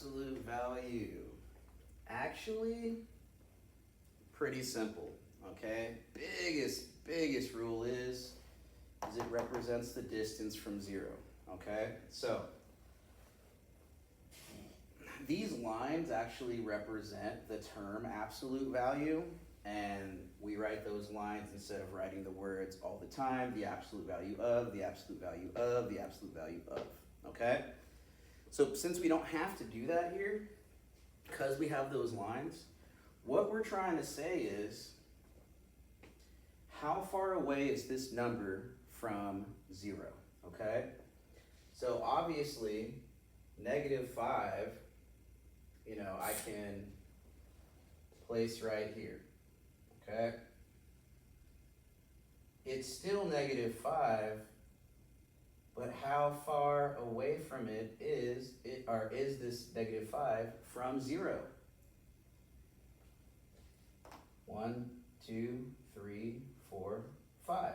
absolute value? Actually, pretty simple, okay? Biggest rule is it represents the distance from zero, okay? So, these lines actually represent the term absolute value, and we write those lines instead of writing the words all the time, the absolute value of, the absolute value of, the absolute value of, okay? So since we don't have to do that here, because we have those lines, what we're trying to say is, how far away is this number from zero, okay? So obviously, -5, I can place right here, okay? It's still -5, but how far away from it is this -5 from zero? 1, 2, 3, 4, 5.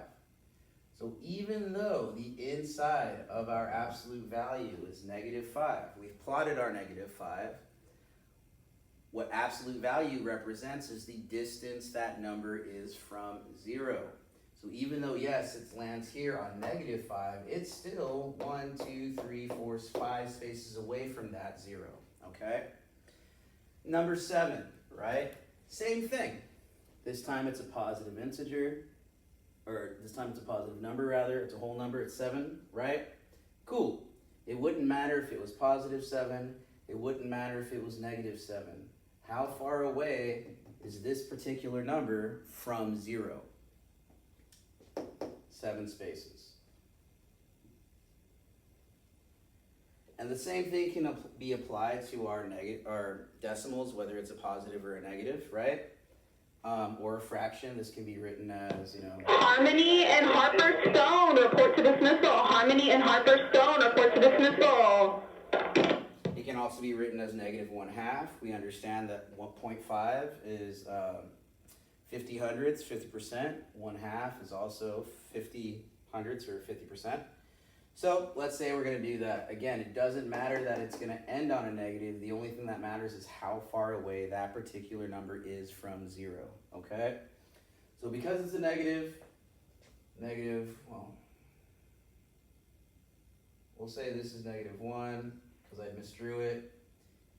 So even though the inside of our absolute value is -5, we've plotted our -5, what absolute value represents is the distance that number is from zero. So even though, yes, it lands here on -5, it's still 1, 2, 3, 4, 5 spaces away from that zero, okay? Number 7, right? Same thing. This time it's a positive integer, or this time it's a positive number rather, it's a whole number, it's 7, right? Cool. It wouldn't matter if it was +7, it wouldn't matter if it was -7. How far away is this particular number from zero? 7 spaces. And the same thing can be applied to our decimals, whether it's a positive or a negative, right? Or a fraction. This can be written as, Harmony and Harper Stone report to dismissal. Harmony and Harper Stone report to dismissal. It can also be written as -1/2. We understand that 1.5 is 50 hundredths, 50%. 1/2 is also 50 hundredths or 50%. So let's say we're going to do that. Again, it doesn't matter that it's going to end on a negative. The only thing that matters is how far away that particular number is from zero, okay? So because it's a negative, well, we'll say this is -1 because I misdrew it.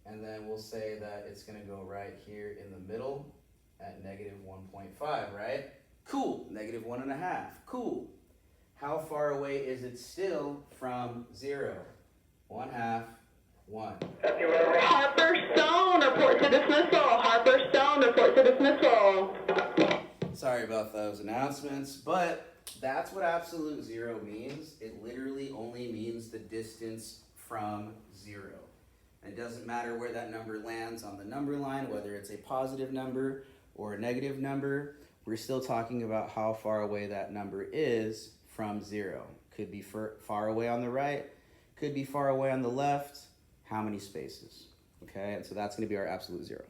And then we'll say that it's going to go right here in the middle at -1.5, right? Cool. -1.5. Cool. How far away is it still from zero? 1/2, 1. Harper Stone report to dismissal. Harper Stone report to dismissal. Sorry about those announcements, but that's what absolute zero means. It literally only means the distance from zero. It doesn't matter where that number lands on the number line, whether it's a positive number or a negative number. We're still talking about how far away that number is from zero. Could be far away on the right, could be far away on the left, how many spaces, okay? And so that's going to be our absolute zero.